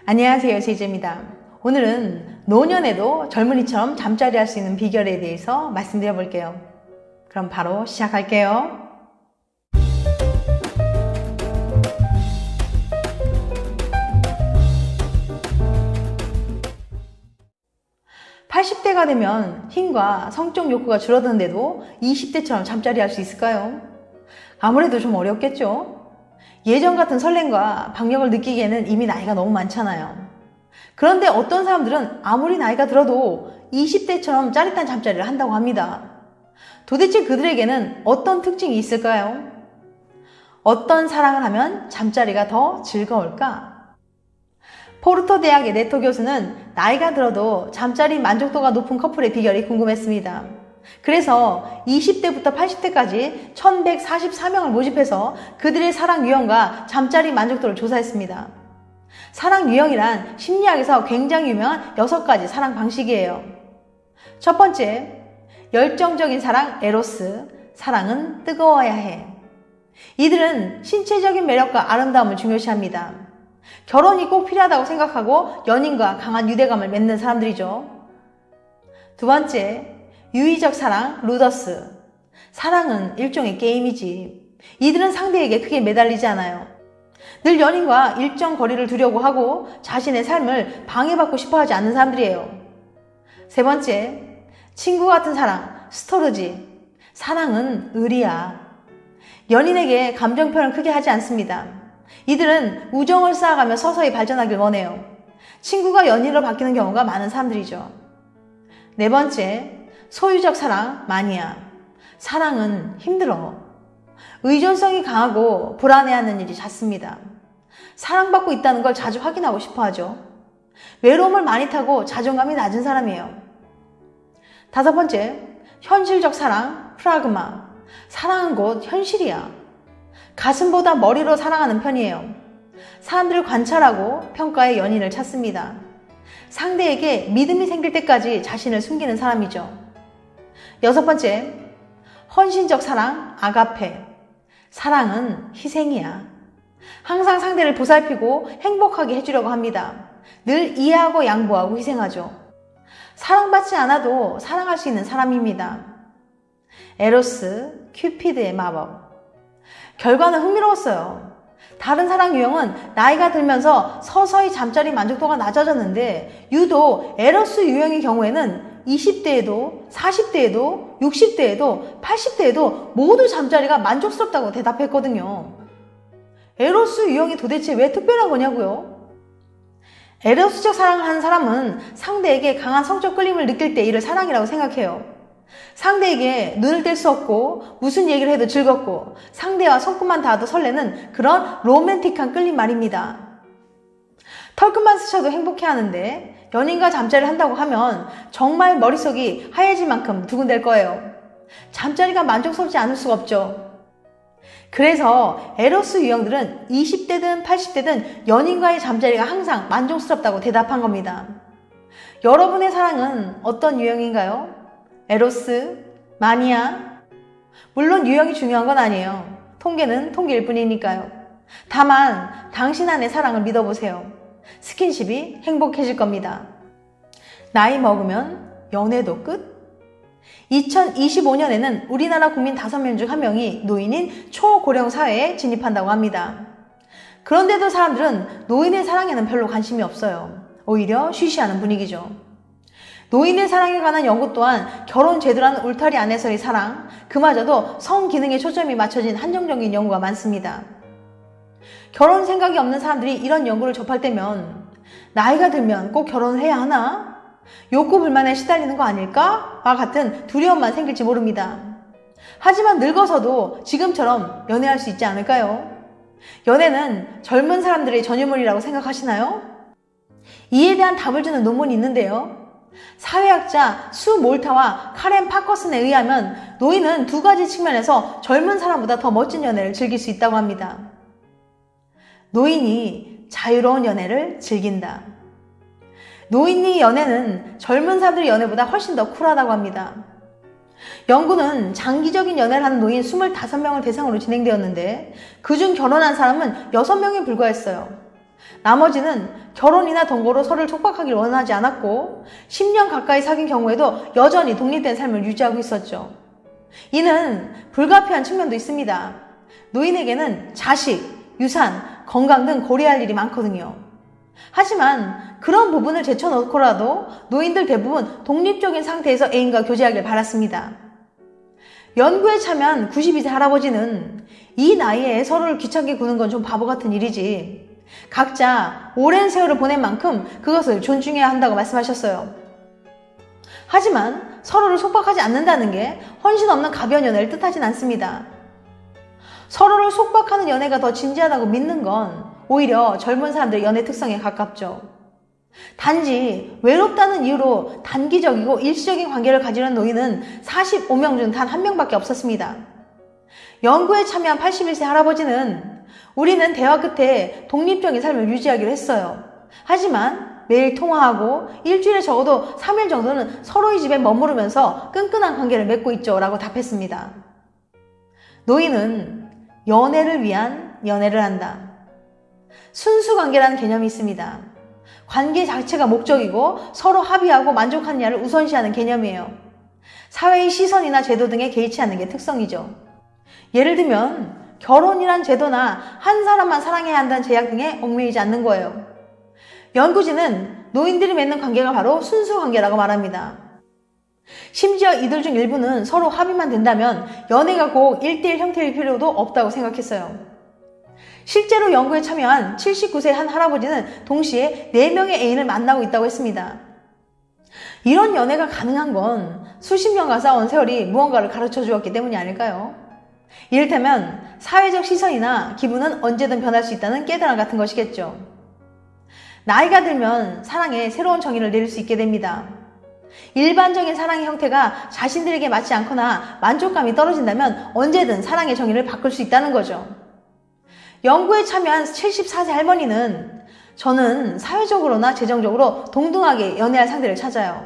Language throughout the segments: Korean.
안녕하세요, 제이제입니다. 오늘은 노년에도 젊은이처럼 잠자리 할 수 있는 비결에 대해서 말씀드려 볼게요. 그럼 바로 시작할게요. 80대가 되면 힘과 성적 욕구가 줄어드는데도 20대처럼 잠자리 할 수 있을까요? 아무래도 좀 어렵겠죠? 예전 같은 설렘과 박력을 느끼기에는 이미 나이가 너무 많잖아요. 그런데 어떤 사람들은 아무리 나이가 들어도 20대처럼 짜릿한 잠자리를 한다고 합니다. 도대체 그들에게는 어떤 특징이 있을까요? 어떤 사랑을 하면 잠자리가 더 즐거울까? 포르토 대학의 네토 교수는 나이가 들어도 잠자리 만족도가 높은 커플의 비결이 궁금했습니다. 그래서 20대부터 80대까지 1144명을 모집해서 그들의 사랑 유형과 잠자리 만족도를 조사했습니다. 사랑 유형이란 심리학에서 굉장히 유명한 6가지 사랑 방식이에요. 첫 번째, 열정적인 사랑 에로스, 사랑은 뜨거워야 해. 이들은 신체적인 매력과 아름다움을 중요시합니다. 결혼이 꼭 필요하다고 생각하고 연인과 강한 유대감을 맺는 사람들이죠. 두 번째, 유의적 사랑 루더스, 사랑은 일종의 게임이지. 이들은 상대에게 크게 매달리지 않아요. 늘 연인과 일정 거리를 두려고 하고 자신의 삶을 방해받고 싶어하지 않는 사람들이에요. 세 번째, 친구 같은 사랑 스토르지, 사랑은 의리야. 연인에게 감정 표현을 크게 하지 않습니다. 이들은 우정을 쌓아가며 서서히 발전하길 원해요. 친구가 연인으로 바뀌는 경우가 많은 사람들이죠. 네 번째, 소유적 사랑 마니아, 사랑은 힘들어. 의존성이 강하고 불안해하는 일이 잦습니다. 사랑받고 있다는 걸 자주 확인하고 싶어 하죠. 외로움을 많이 타고 자존감이 낮은 사람이에요. 다섯 번째, 현실적 사랑 프라그마, 사랑은 곧 현실이야. 가슴보다 머리로 사랑하는 편이에요. 사람들을 관찰하고 평가해 연인을 찾습니다. 상대에게 믿음이 생길 때까지 자신을 숨기는 사람이죠. 여섯 번째, 헌신적 사랑 아가페, 사랑은 희생이야. 항상 상대를 보살피고 행복하게 해주려고 합니다. 늘 이해하고 양보하고 희생하죠. 사랑받지 않아도 사랑할 수 있는 사람입니다. 에로스, 큐피드의 마법. 결과는 흥미로웠어요. 다른 사랑 유형은 나이가 들면서 서서히 잠자리 만족도가 낮아졌는데 유독 에로스 유형의 경우에는 20대에도 40대에도 60대에도 80대에도 모두 잠자리가 만족스럽다고 대답했거든요. 에로스 유형이 도대체 왜 특별한 거냐고요? 에로스적 사랑을 하는 사람은 상대에게 강한 성적 끌림을 느낄 때 이를 사랑이라고 생각해요. 상대에게 눈을 뗄 수 없고 무슨 얘기를 해도 즐겁고 상대와 손끝만 닿아도 설레는 그런 로맨틱한 끌림 말입니다. 털끝만 스쳐도 행복해하는데 연인과 잠자리를 한다고 하면 정말 머릿속이 하얘질 만큼 두근댈 거예요. 잠자리가 만족스럽지 않을 수가 없죠. 그래서 에로스 유형들은 20대든 80대든 연인과의 잠자리가 항상 만족스럽다고 대답한 겁니다. 여러분의 사랑은 어떤 유형인가요? 에로스? 마니아? 물론 유형이 중요한 건 아니에요. 통계는 통계일 뿐이니까요. 다만 당신 안의 사랑을 믿어보세요. 스킨십이 행복해질 겁니다. 나이 먹으면 연애도 끝? 2025년에는 우리나라 국민 5명 중 1명이 노인인 초고령 사회에 진입한다고 합니다. 그런데도 사람들은 노인의 사랑에는 별로 관심이 없어요. 오히려 쉬쉬하는 분위기죠. 노인의 사랑에 관한 연구 또한 결혼 제대로 한 울타리 안에서의 사랑, 그마저도 성기능에 초점이 맞춰진 한정적인 연구가 많습니다. 결혼 생각이 없는 사람들이 이런 연구를 접할 때면 나이가 들면 꼭 결혼을 해야 하나? 욕구 불만에 시달리는 거 아닐까? 와 같은 두려움만 생길지 모릅니다. 하지만 늙어서도 지금처럼 연애할 수 있지 않을까요? 연애는 젊은 사람들의 전유물이라고 생각하시나요? 이에 대한 답을 주는 논문이 있는데요. 사회학자 수 몰타와 카렌 파커슨에 의하면 노인은 2가지 측면에서 젊은 사람보다 더 멋진 연애를 즐길 수 있다고 합니다. 노인이 자유로운 연애를 즐긴다. 노인이 연애는 젊은 사람들의 연애보다 훨씬 더 쿨하다고 합니다. 연구는 장기적인 연애를 하는 노인 25명을 대상으로 진행되었는데 그중 결혼한 사람은 6명에 불과했어요. 나머지는 결혼이나 동거로 서로를 속박하길 원하지 않았고 10년 가까이 사귄 경우에도 여전히 독립된 삶을 유지하고 있었죠. 이는 불가피한 측면도 있습니다. 노인에게는 자식, 유산, 건강 등 고려할 일이 많거든요. 하지만 그런 부분을 제쳐놓고라도 노인들 대부분 독립적인 상태에서 애인과 교제하길 바랐습니다. 연구에 참여한 92세 할아버지는 이 나이에 서로를 귀찮게 구는 건 좀 바보 같은 일이지, 각자 오랜 세월을 보낸 만큼 그것을 존중해야 한다고 말씀하셨어요. 하지만 서로를 속박하지 않는다는 게 헌신 없는 가변 연애를 뜻하진 않습니다. 서로를 속박하는 연애가 더 진지하다고 믿는 건 오히려 젊은 사람들의 연애 특성에 가깝죠. 단지 외롭다는 이유로 단기적이고 일시적인 관계를 가지는 노인은 45명 중 단 1명밖에 없었습니다. 연구에 참여한 81세 할아버지는 우리는 대화 끝에 독립적인 삶을 유지하기로 했어요. 하지만 매일 통화하고 일주일에 적어도 3일 정도는 서로의 집에 머무르면서 끈끈한 관계를 맺고 있죠 라고 답했습니다. 노인은 연애를 위한 연애를 한다. 순수관계라는 개념이 있습니다. 관계 자체가 목적이고 서로 합의하고 만족하느냐를 우선시하는 개념이에요. 사회의 시선이나 제도 등에 개의치 않는 게 특성이죠. 예를 들면 결혼이란 제도나 한 사람만 사랑해야 한다는 제약 등에 얽매이지 않는 거예요. 연구진은 노인들이 맺는 관계가 바로 순수관계라고 말합니다. 심지어 이들 중 일부는 서로 합의만 된다면 연애가 꼭 1대1 형태일 필요도 없다고 생각했어요. 실제로 연구에 참여한 79세 한 할아버지는 동시에 4명의 애인을 만나고 있다고 했습니다. 이런 연애가 가능한 건 수십 년간 쌓아온 세월이 무언가를 가르쳐 주었기 때문이 아닐까요? 이를테면 사회적 시선이나 기분은 언제든 변할 수 있다는 깨달음 같은 것이겠죠. 나이가 들면 사랑에 새로운 정의를 내릴 수 있게 됩니다. 일반적인 사랑의 형태가 자신들에게 맞지 않거나 만족감이 떨어진다면 언제든 사랑의 정의를 바꿀 수 있다는 거죠. 연구에 참여한 74세 할머니는 저는 사회적으로나 재정적으로 동등하게 연애할 상대를 찾아요.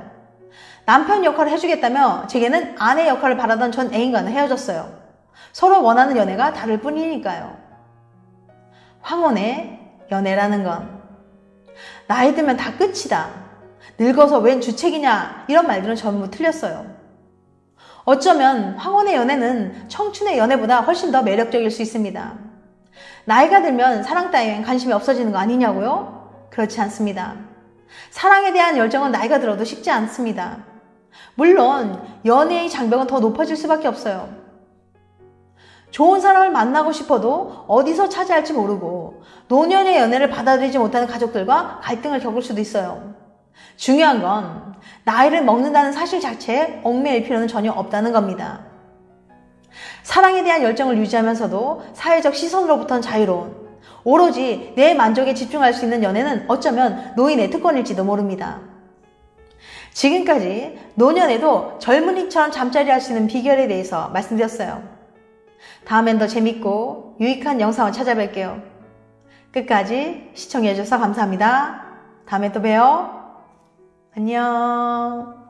남편 역할을 해주겠다며 제게는 아내 역할을 바라던 전 애인과는 헤어졌어요. 서로 원하는 연애가 다를 뿐이니까요. 황혼의 연애라는 건 나이 들면 다 끝이다, 늙어서 웬 주책이냐, 이런 말들은 전부 틀렸어요. 어쩌면 황혼의 연애는 청춘의 연애보다 훨씬 더 매력적일 수 있습니다. 나이가 들면 사랑 따위엔 관심이 없어지는 거 아니냐고요? 그렇지 않습니다. 사랑에 대한 열정은 나이가 들어도 식지 않습니다. 물론 연애의 장벽은 더 높아질 수밖에 없어요. 좋은 사람을 만나고 싶어도 어디서 찾아야 할지 모르고 노년의 연애를 받아들이지 못하는 가족들과 갈등을 겪을 수도 있어요. 중요한 건 나이를 먹는다는 사실 자체에 얽매일 필요는 전혀 없다는 겁니다. 사랑에 대한 열정을 유지하면서도 사회적 시선으로부터는 자유로운, 오로지 내 만족에 집중할 수 있는 연애는 어쩌면 노인의 특권일지도 모릅니다. 지금까지 노년에도 젊은이처럼 잠자리 할 수 있는 비결에 대해서 말씀드렸어요. 다음엔 더 재밌고 유익한 영상을 찾아뵐게요. 끝까지 시청해주셔서 감사합니다. 다음에 또 봬요. 안녕.